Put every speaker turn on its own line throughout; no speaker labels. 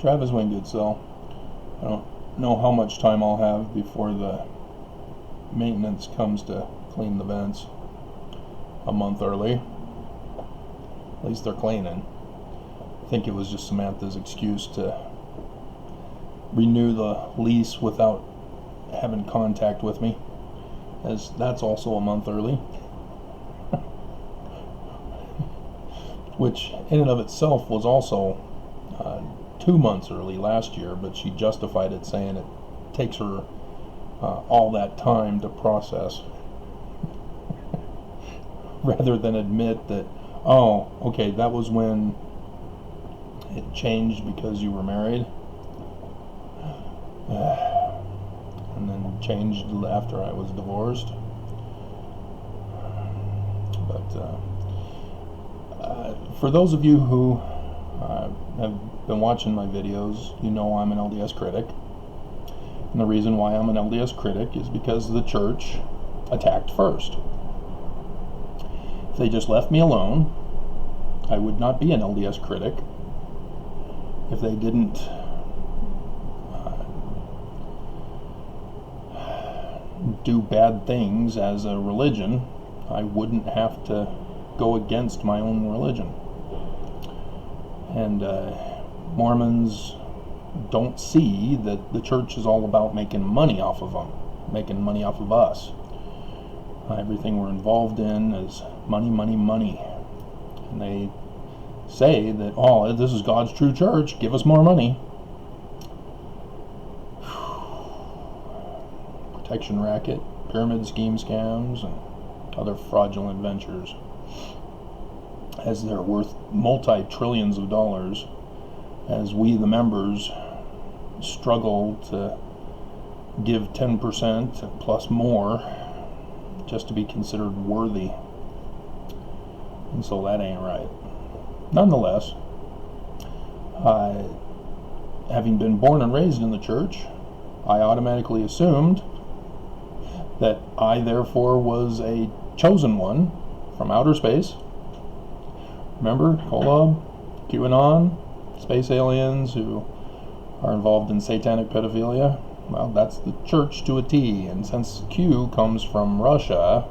Travis Wingate, so I don't know how much time I'll have before the maintenance comes to clean the vents. A month early. At least they're cleaning. I think it was just Samantha's excuse to renew the lease without having contact with me, as that's also a month early. Which in and of itself was also 2 months early last year, but she justified it saying it takes her all that time to process, rather than admit that, oh, okay, that was when it changed because you were married, and then changed after I was divorced. But for those of you who have been watching my videos, you know I'm an LDS critic. And the reason why I'm an LDS critic is because the church attacked first. If they just left me alone, I would not be an LDS critic. If they didn't do bad things as a religion, I wouldn't have to go against my own religion. And Mormons don't see that the church is all about making money off of them, making money off of us. Everything we're involved in is money, money, money. And they say that, oh, this is God's true church, give us more money. Protection racket, pyramid scheme scams, and other fraudulent ventures, as they're worth multi-trillions of dollars, as we, the members, struggle to give 10% plus more just to be considered worthy. And so that ain't right. Nonetheless, having been born and raised in the church, I automatically assumed that I therefore was a chosen one from outer space. Remember, Kolob, QAnon, space aliens who are involved in satanic pedophilia? Well, that's the church to a T. And since Q comes from Russia,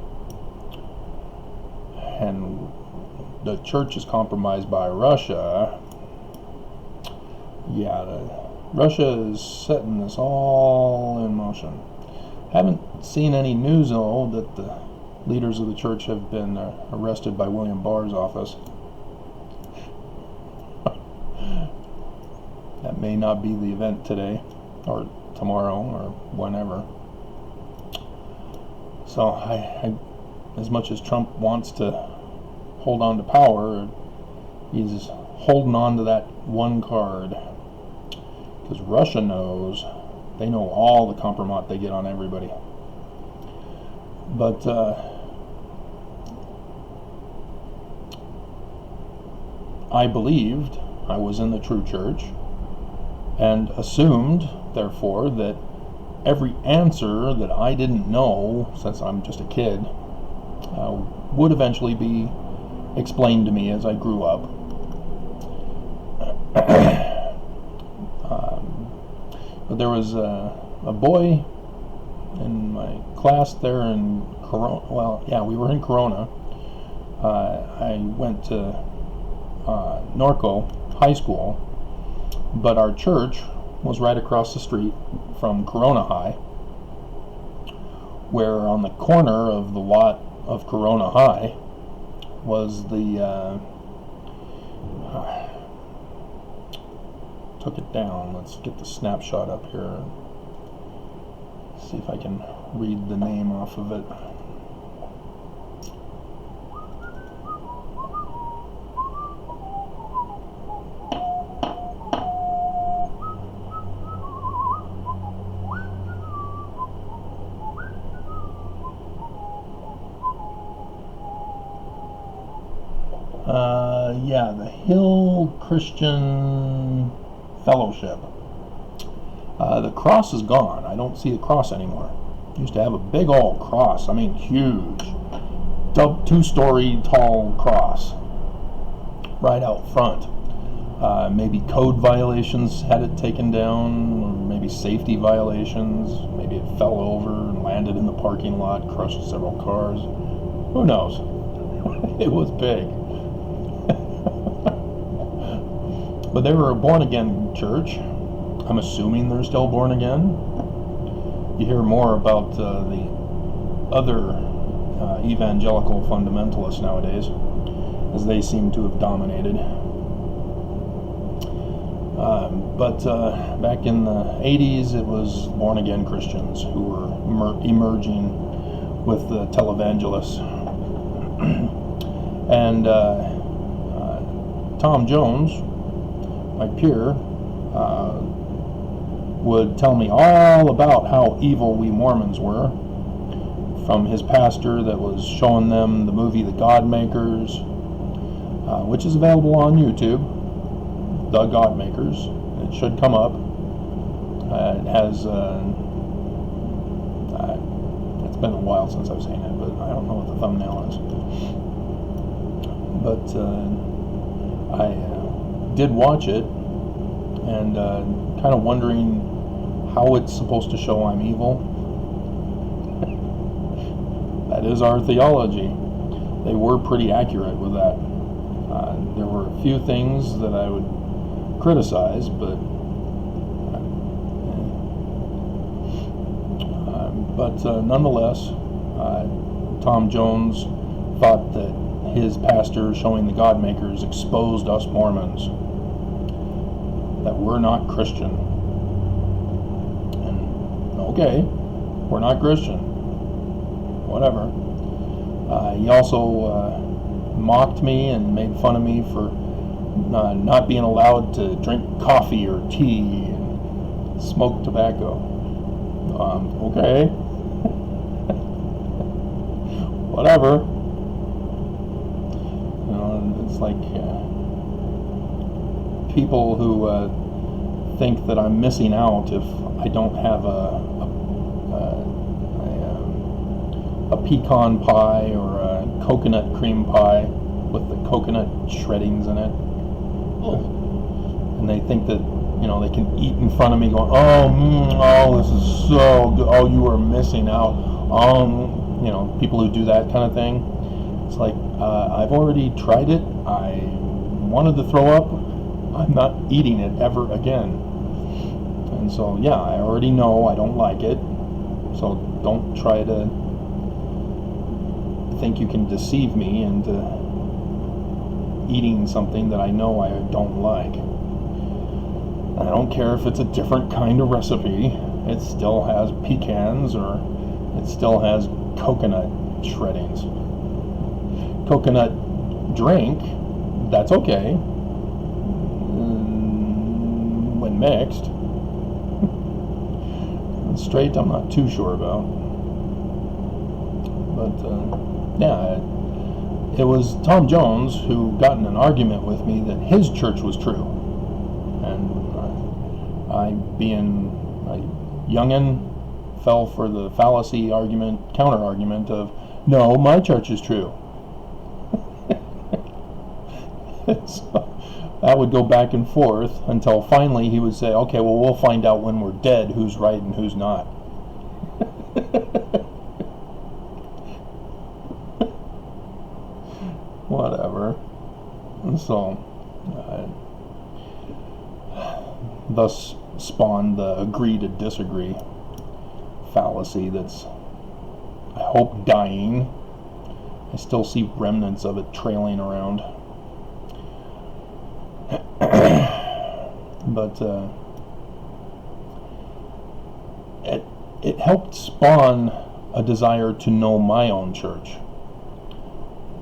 and the church is compromised by Russia, yeah, Russia is setting this all in motion. Haven't seen any news, though, that the leaders of the church have been arrested by William Barr's office. That may not be the event today, or tomorrow, or whenever. So, I as much as Trump wants to hold on to power, he's holding on to that one card. Because Russia knows, they know all the compromise they get on everybody. But I believed I was in the true church, and assumed, therefore, that every answer that I didn't know, since I'm just a kid, would eventually be explained to me as I grew up. But there was a boy in my class there in Corona. Well, yeah, we were in Corona. I went to Norco High School, but our church was right across the street from Corona High, where on the corner of the lot of Corona High was the took it down. Let's get the snapshot up here. See if I can read the name off of it. Yeah, the Hill Christian Fellowship. The cross is gone. I don't see the cross anymore. Used to have a big old cross. I mean, huge. 2-story tall cross right out front. Maybe code violations had it taken down, or maybe safety violations. Maybe it fell over and landed in the parking lot, crushed several cars. Who knows? It was big. But they were a born-again church. I'm assuming they're still born again. You hear more about the other evangelical fundamentalists nowadays, as they seem to have dominated. But back in the 80s, it was born-again Christians who were emerging with the televangelists. And Tom Jones, my peer, would tell me all about how evil we Mormons were, from his pastor that was showing them the movie The God Makers, which is available on YouTube. The God Makers. It should come up. It has. It's been a while since I've seen it, but I don't know what the thumbnail is. But I did watch it, and kind of wondering how it's supposed to show I'm evil. That is our theology. They were pretty accurate with that. There were a few things that I would criticize, but nonetheless, Tom Jones thought that his pastor showing the God Makers exposed us Mormons, that we're not Christian. And okay, we're not Christian, whatever. He also mocked me and made fun of me for not being allowed to drink coffee or tea and smoke tobacco. Okay. Whatever. You know, it's like people who think that I'm missing out if I don't have a pecan pie or a coconut cream pie with the coconut shreddings in it. And they think that, you know, they can eat in front of me going, oh, this is so good. Oh, you are missing out. You know, people who do that kind of thing. It's like, I've already tried it. I wanted to throw up. I'm not eating it ever again. And so, yeah, I already know I don't like it. So don't try to think you can deceive me into eating something that I know I don't like. I don't care if it's a different kind of recipe. It still has pecans, or it still has coconut shreddings. Coconut drink, that's okay when mixed. Straight, I'm not too sure about. But yeah, it was Tom Jones who got in an argument with me that his church was true, and I, being a youngin', fell for the fallacy argument, counter argument of, no, my church is true. So that would go back and forth until finally he would say, okay, well, we'll find out when we're dead who's right and who's not. Whatever. And so, thus spawned the agree to disagree fallacy that's, I hope, dying. I still see remnants of it trailing around. But it helped spawn a desire to know my own church.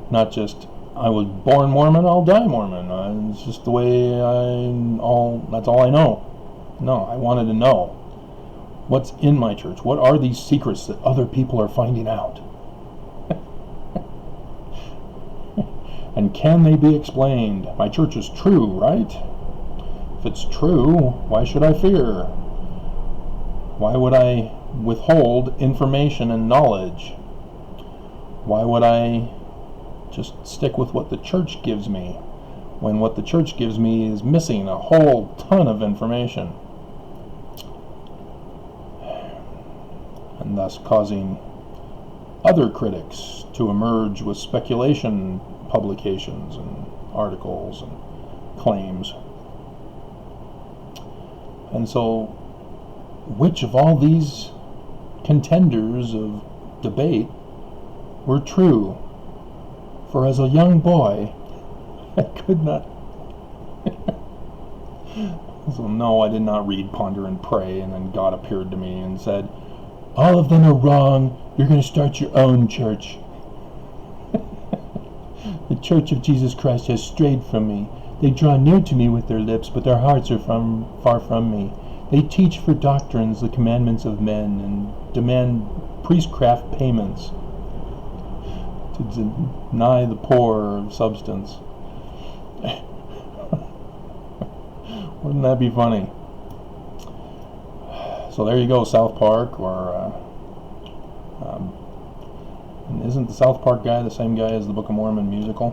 Not just, I was born Mormon, I'll die Mormon. It's just the way that's all I know. No, I wanted to know what's in my church. What are these secrets that other people are finding out? And can they be explained? My church is true, right? If it's true, why should I fear? Why would I withhold information and knowledge? Why would I just stick with what the church gives me when what the church gives me is missing a whole ton of information, and thus causing other critics to emerge with speculation publications and articles and claims. And so, which of all these contenders of debate were true? For as a young boy, I could not. So no, I did not read Ponder and Pray, and then God appeared to me and said, all of them are wrong. You're going to start your own church. The Church of Jesus Christ has strayed from me. They draw near to me with their lips, but their hearts are far from me. They teach for doctrines the commandments of men and demand priestcraft payments to deny the poor of substance. Wouldn't that be funny? So there you go, South Park, or and isn't the South Park guy the same guy as the Book of Mormon musical?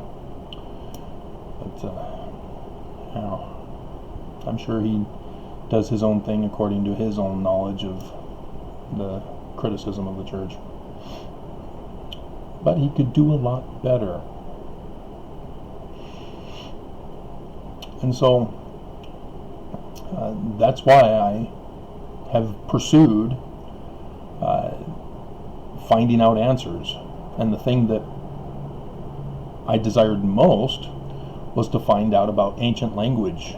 But you know, I'm sure he does his own thing according to his own knowledge of the criticism of the church. But he could do a lot better. And so that's why I have pursued finding out answers. And the thing that I desired most was to find out about ancient language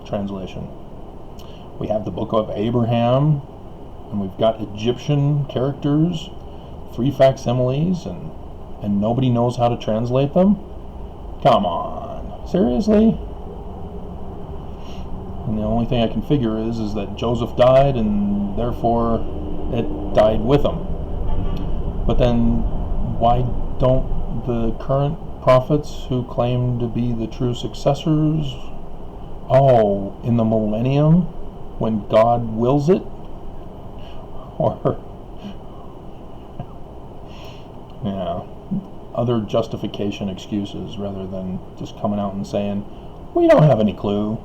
translation. We have the Book of Abraham, and we've got Egyptian characters, 3 facsimiles, and nobody knows how to translate them? Come on, seriously? And the only thing I can figure is that Joseph died, and therefore it died with him. But then, why don't the current prophets who claim to be the true successors, in the millennium, when God wills it? Or, other justification excuses rather than just coming out and saying, we don't have any clue.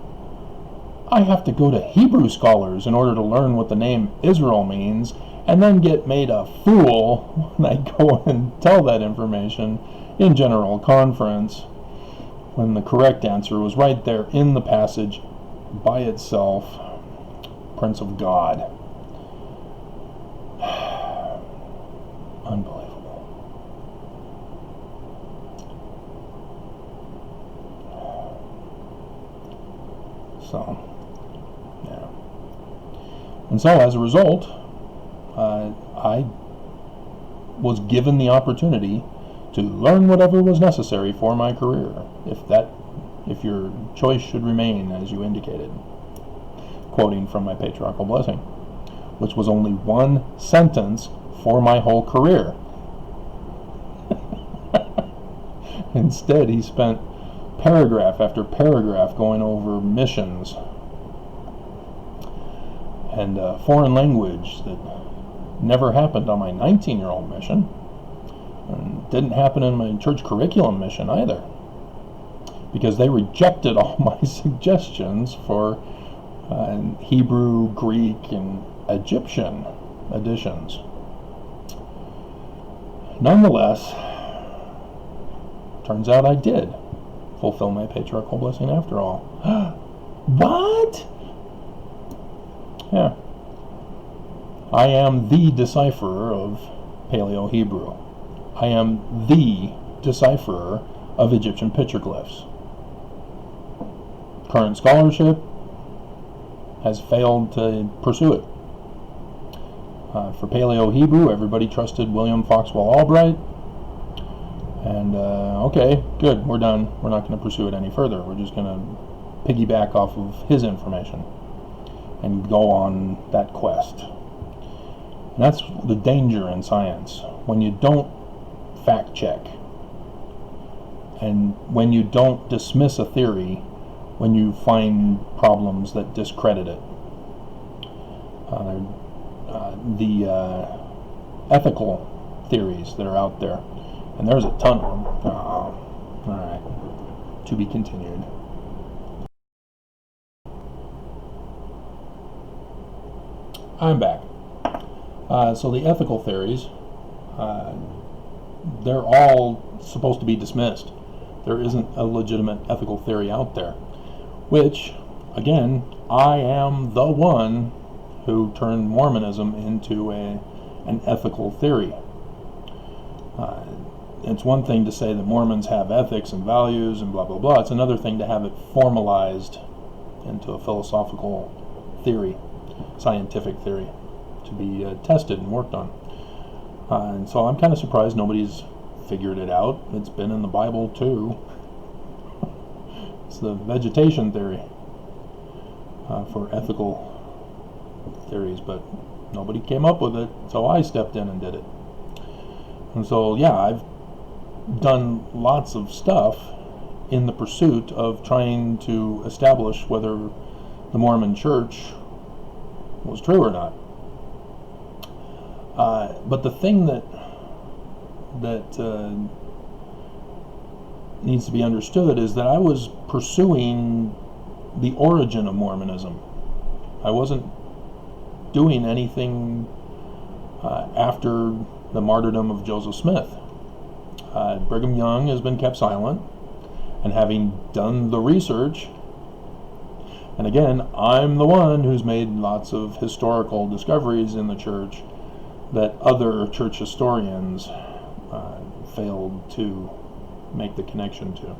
I have to go to Hebrew scholars in order to learn what the name Israel means, and then get made a fool when I go and tell that information in general conference, when the correct answer was right there in the passage by itself. Prince of God. Unbelievable. So, yeah. And so as a result, I was given the opportunity to learn whatever was necessary for my career, if your choice should remain as you indicated. Quoting from my patriarchal blessing, which was only one sentence for my whole career. Instead, he spent paragraph after paragraph going over missions and foreign language that never happened on my 19-year-old mission, and didn't happen in my church curriculum mission either, because they rejected all my suggestions for Hebrew, Greek, and Egyptian editions. Nonetheless, turns out I did fulfill my patriarchal blessing after all. What? Yeah. I am the decipherer of Paleo-Hebrew. I am the decipherer of Egyptian petroglyphs. Current scholarship has failed to pursue it. For Paleo-Hebrew, everybody trusted William Foxwell Albright. And, okay, good, we're done. We're not going to pursue it any further. We're just going to piggyback off of his information and go on that quest. And that's the danger in science. When you don't fact check, and when you don't dismiss a theory when you find problems that discredit it. The ethical theories that are out there, and there's a ton of them. Alright, to be continued. I'm back. So the ethical theories, they're all supposed to be dismissed. There isn't a legitimate ethical theory out there, which, again, I am the one who turned Mormonism into an ethical theory. It's one thing to say that Mormons have ethics and values and blah, blah, blah. It's another thing to have it formalized into a philosophical theory, scientific theory, to be tested and worked on. And so I'm kind of surprised nobody's figured it out. It's been in the Bible too. It's the vegetation theory for ethical theories, but nobody came up with it, so I stepped in and did it. And so, yeah, I've done lots of stuff in the pursuit of trying to establish whether the Mormon Church was true or not. But the thing that needs to be understood is that I was pursuing the origin of Mormonism. I wasn't doing anything after the martyrdom of Joseph Smith. Brigham Young has been kept silent, and having done the research, and again, I'm the one who's made lots of historical discoveries in the church that other church historians failed to make the connection to.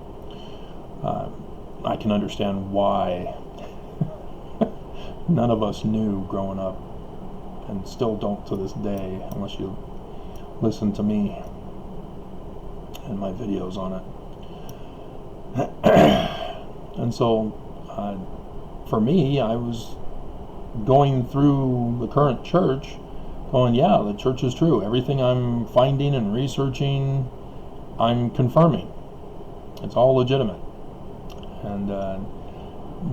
I can understand why none of us knew growing up, and still don't to this day, unless you listen to me and my videos on it. And so, for me, I was going through the current church going, yeah, the church is true. Everything I'm finding and researching, I'm confirming. It's all legitimate. And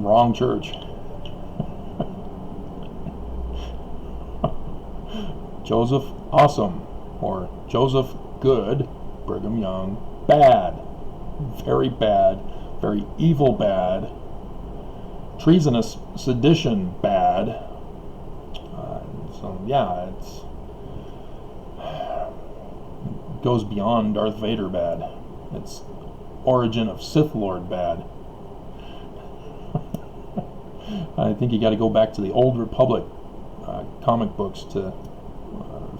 wrong church. Joseph, awesome. Or Joseph, good. Brigham Young, bad. Very bad. Very evil bad. Treasonous sedition, bad. So yeah, it goes beyond Darth Vader bad. It's origin of Sith Lord bad. I think you got to go back to the Old Republic comic books to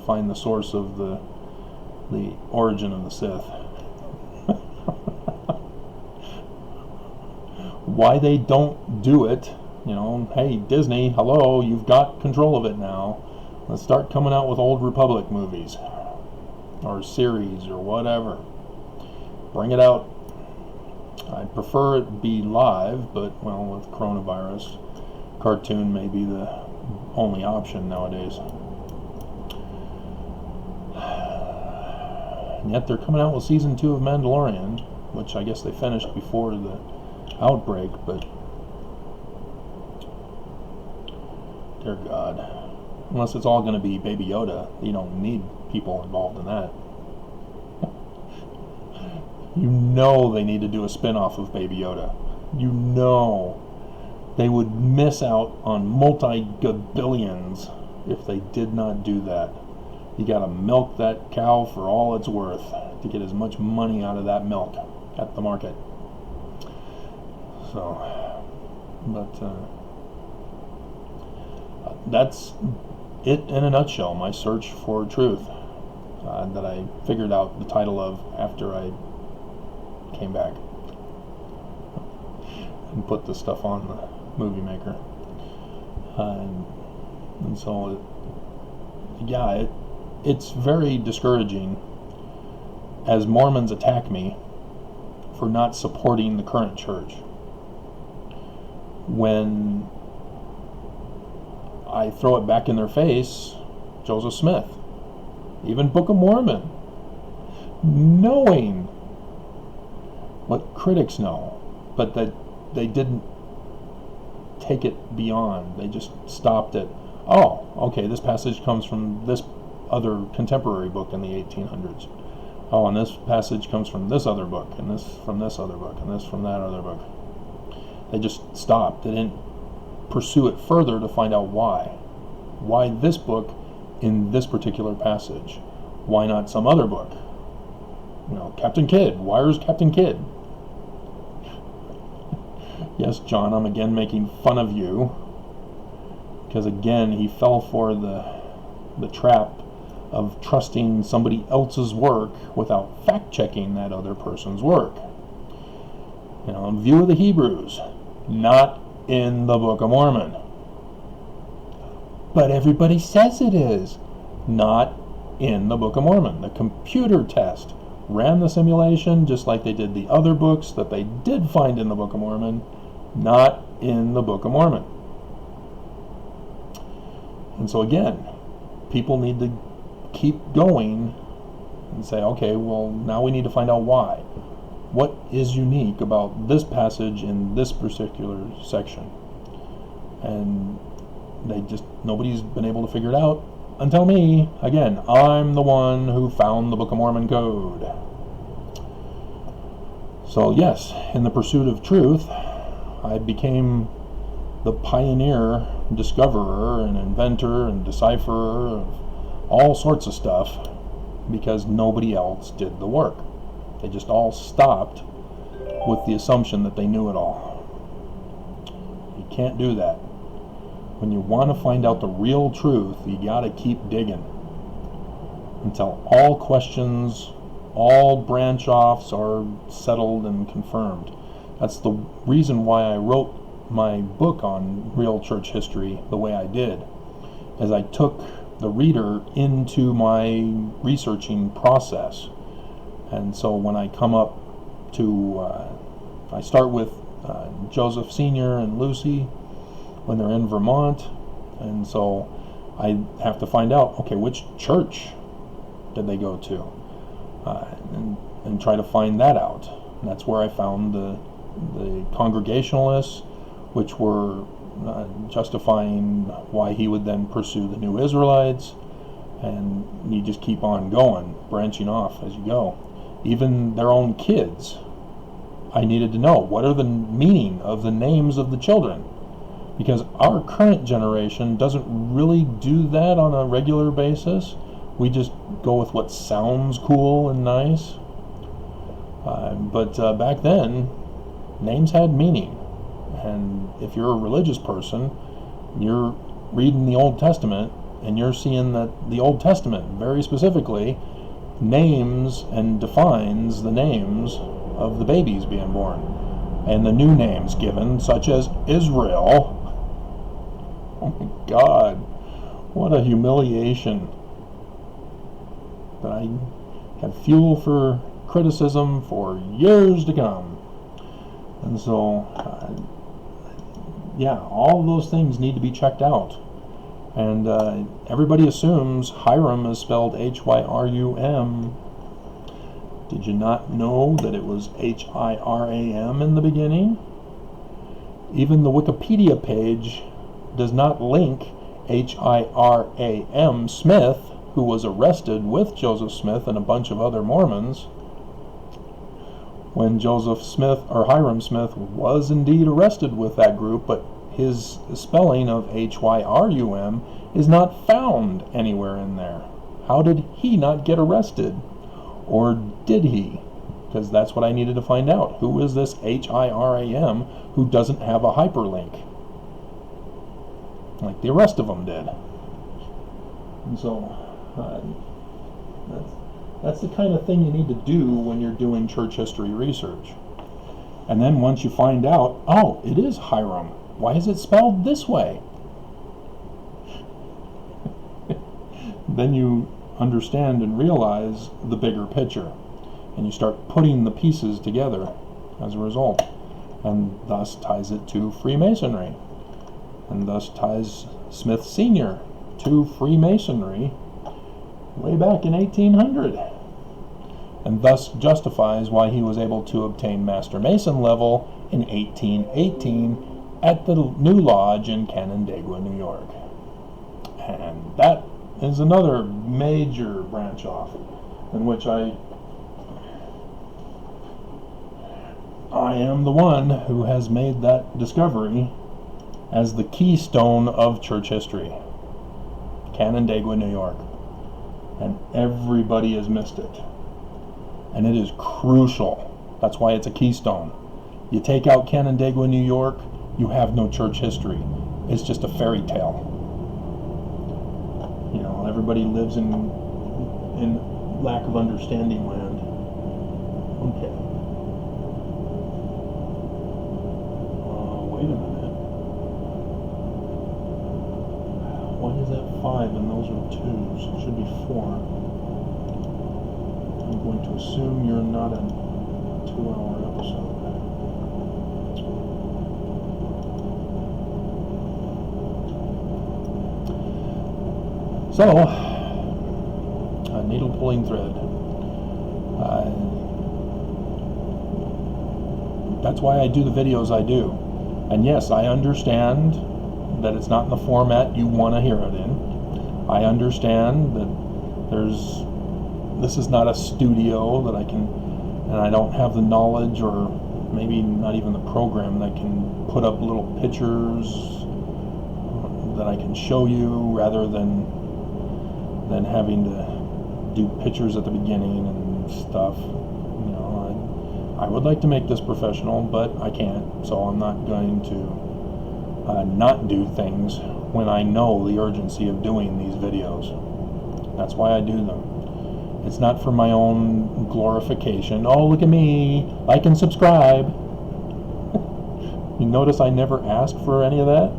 find the source of the origin of the Sith. Why they don't do it, you know, hey, Disney, hello, you've got control of it now. Let's start coming out with Old Republic movies or series or whatever. Bring it out. I prefer it be live, but, well, with coronavirus, cartoon may be the only option nowadays. And yet they're coming out with season 2 of Mandalorian, which I guess they finished before the outbreak, but dear God, unless it's all going to be Baby Yoda, you don't need people involved in that. You know they need to do a spin-off of Baby Yoda. You know they would miss out on multi-gabillions if they did not do that. You got to milk that cow for all it's worth to get as much money out of that milk at the market. So, but that's it in a nutshell, my search for truth that I figured out the title of after I came back and put the stuff on the movie maker. And so, yeah, it's very discouraging as Mormons attack me for not supporting the current church. When I throw it back in their face, Joseph Smith, even Book of Mormon, knowing what critics know, but that they didn't take it beyond. They just stopped at, oh, okay, this passage comes from this other contemporary book in the 1800s. Oh, and this passage comes from this other book, and this from this other book, and this from that other book. They just stopped. They didn't pursue it further to find out why. Why this book in this particular passage? Why not some other book? Captain Kidd. Where's Captain Kidd? Yes, John, I'm again making fun of you, because again he fell for the trap of trusting somebody else's work without fact-checking that other person's work. In view of the Hebrews, not in the Book of Mormon. But everybody says it is. Not in the Book of Mormon. The computer test ran the simulation just like they did the other books that they did find in the Book of Mormon. Not in the Book of Mormon. And so again, people need to keep going and say, okay, well, now we need to find out why. What is unique about this passage in this particular section? And nobody's been able to figure it out until me. Again, I'm the one who found the Book of Mormon code. So yes, in the pursuit of truth, I became the pioneer, discoverer, and inventor, and decipherer of all sorts of stuff, because nobody else did the work. They just all stopped with the assumption that they knew it all. You can't do that. When you want to find out the real truth, you got to keep digging until all questions, all branch-offs are settled and confirmed. That's the reason why I wrote my book on real church history the way I did, as I took the reader into my researching process. And so when I come up to, I start with Joseph Sr. and Lucy when they're in Vermont, and so I have to find out, okay, which church did they go to, and try to find that out. And that's where I found the Congregationalists, which were justifying why he would then pursue the New Israelites, and you just keep on going, branching off as you go. Even their own kids, I needed to know, what are the meaning of the names of the children? Because our current generation doesn't really do that on a regular basis. We just go with what sounds cool and nice. But back then, names had meaning. And if you're a religious person, you're reading the Old Testament, and you're seeing that the Old Testament, very specifically, names and defines the names of the babies being born, and the new names given, such as Israel. Oh my God, what a humiliation. That I have fuel for criticism for years to come. And so, yeah, all of those things need to be checked out. And everybody assumes Hiram is spelled Hyrum. Did you not know that it was Hiram in the beginning? Even the Wikipedia page does not link Hiram Smith, who was arrested with Joseph Smith and a bunch of other Mormons, when Joseph Smith, or Hiram Smith, was indeed arrested with that group, but his spelling of Hyrum is not found anywhere in there. How did he not get arrested? Or did he? Because that's what I needed to find out. Who is this Hiram who doesn't have a hyperlink, like the rest of them did? And so that's the kind of thing you need to do when you're doing church history research. And then once you find out, oh, it is Hiram. Why is it spelled this way? Then you understand and realize the bigger picture, and you start putting the pieces together as a result, and thus ties it to Freemasonry, and thus ties Smith Sr. to Freemasonry way back in 1800, and thus justifies why he was able to obtain Master Mason level in 1818 at the New Lodge in Canandaigua, New York. And that is another major branch off in which I am the one who has made that discovery as the keystone of church history. Canandaigua, New York. And everybody has missed it. And it is crucial. That's why it's a keystone. You take out Canandaigua, New York, you have no church history. It's just a fairy tale. You know, everybody lives in lack of understanding land. Okay. Wait a minute. Why is that 5 and those are 2s? It should be 4. I'm going to assume you're not a 2-hour episode. So, a needle pulling thread. That's why I do the videos I do. And yes, I understand that it's not in the format you want to hear it in. I understand that this is not a studio that I can, and I don't have the knowledge or maybe not even the program that can put up little pictures that I can show you rather than having to do pictures at the beginning and stuff. You know, I would like to make this professional, but I can't, so I'm not going to not do things when I know the urgency of doing these videos. That's why I do them. It's not for my own glorification. Oh, look at me, like and subscribe. You notice I never asked for any of that?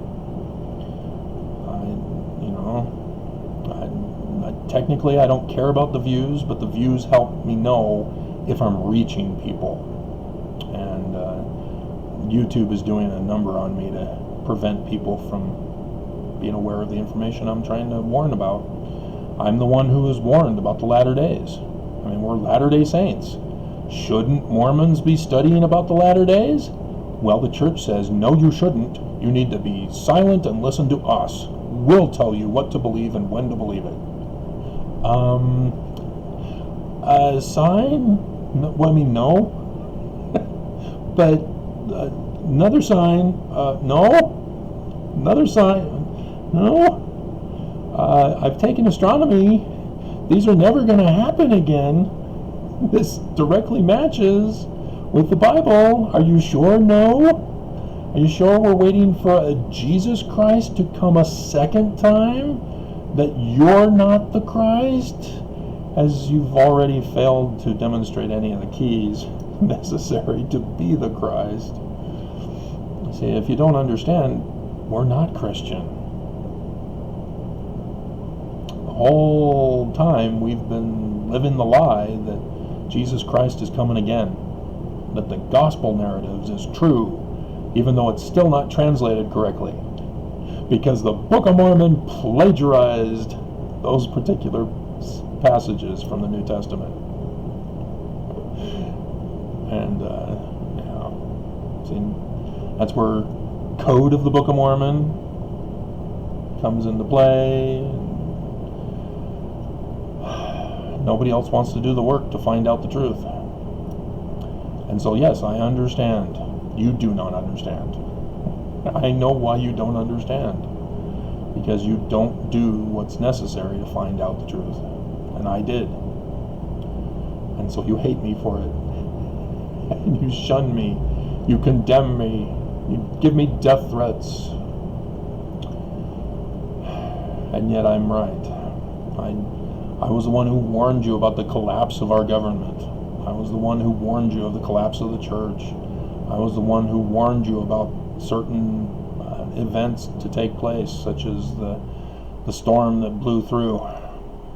Technically, I don't care about the views, but the views help me know if I'm reaching people. And YouTube is doing a number on me to prevent people from being aware of the information I'm trying to warn about. I'm the one who is warned about the latter days. I mean, we're Latter-day Saints. Shouldn't Mormons be studying about the latter days? Well, the church says, no, you shouldn't. You need to be silent and listen to us. We'll tell you what to believe and when to believe it. A sign? Well, I mean, no. But another sign? No. Another sign? No. I've taken astronomy. These are never going to happen again. This directly matches with the Bible. Are you sure? No. Are you sure we're waiting for a Jesus Christ to come a second time? That you're not the Christ, as you've already failed to demonstrate any of the keys necessary to be the Christ. See, if you don't understand, we're not Christian. The whole time we've been living the lie that Jesus Christ is coming again, that the gospel narratives is true, even though it's still not translated correctly. Because the Book of Mormon plagiarized those particular passages from the New Testament. And, see, that's where code of the Book of Mormon comes into play. Nobody else wants to do the work to find out the truth. And so, yes, I understand. You do not understand. I know why you don't understand. Because you don't do what's necessary to find out the truth. And I did. And so you hate me for it. And you shun me. You condemn me. You give me death threats. And yet I'm right. I was the one who warned you about the collapse of our government. I was the one who warned you of the collapse of the church. I was the one who warned you about certain events to take place, such as the storm that blew through,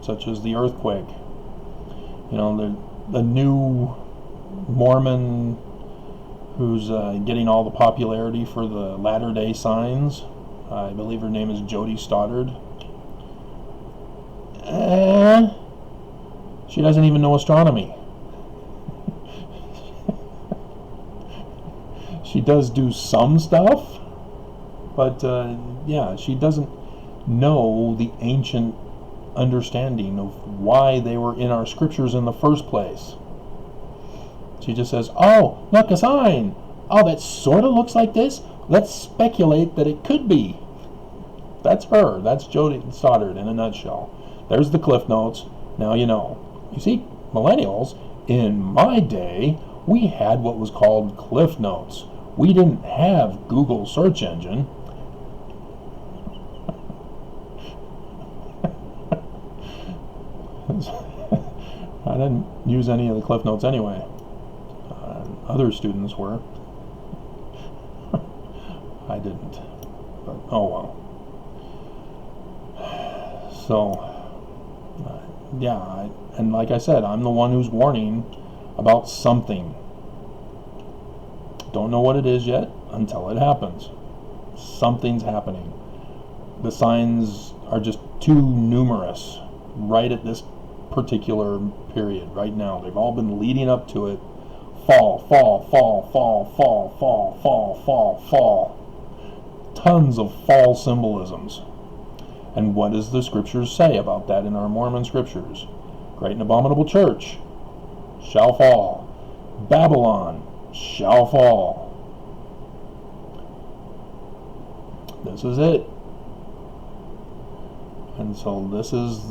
such as the earthquake. You know, the new Mormon who's getting all the popularity for the Latter-day Signs. I believe her name is Jody Stoddard. She doesn't even know astronomy. She does do some stuff, but yeah, she doesn't know the ancient understanding of why they were in our scriptures in the first place. She just says, oh, look, a sign. Oh, that sort of looks like this. Let's speculate that it could be. That's her. That's Jody Stoddard in a nutshell. There's the Cliff Notes. Now you know. You see, millennials, in my day, we had what was called Cliff Notes. We didn't have Google search engine. I didn't use any of the Cliff Notes anyway. Other students were. I didn't. But, oh well. So, yeah, and like I said, I'm the one who's warning about something. Don't know what it is yet until it happens. Something's happening. The signs are just too numerous right at this particular period, right now. They've all been leading up to it. Fall, fall, fall, fall, fall, fall, fall, fall, fall. Tons of fall symbolisms. And what does the scriptures say about that in our Mormon scriptures? Great and abominable church shall fall. Babylon shall fall. This is it. And so this is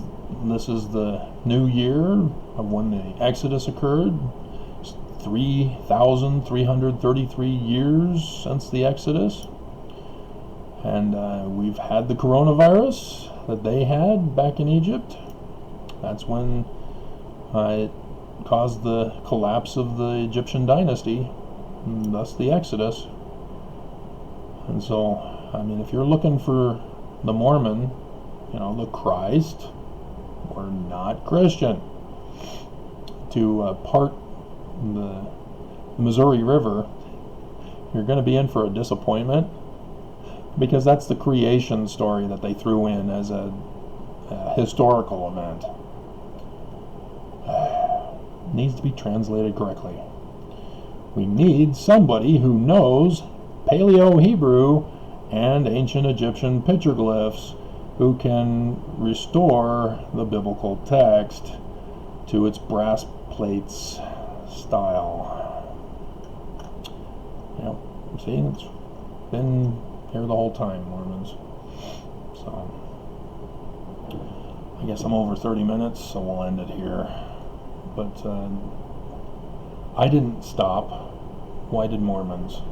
the new year of when the Exodus occurred. 3,333 years since the Exodus. And we've had the coronavirus that they had back in Egypt. That's when it caused the collapse of the Egyptian dynasty, and thus the Exodus. And so, I mean, if you're looking for the Mormon, the Christ, or not Christian, to part the Missouri River, you're going to be in for a disappointment, because that's the creation story that they threw in as a historical event. Needs to be translated correctly. We need somebody who knows Paleo-Hebrew and ancient Egyptian petroglyphs who can restore the biblical text to its brass plates style. See, it's been here the whole time, Mormons. So, I guess I'm over 30 minutes, so we'll end it here. But I didn't stop. Why did Mormons?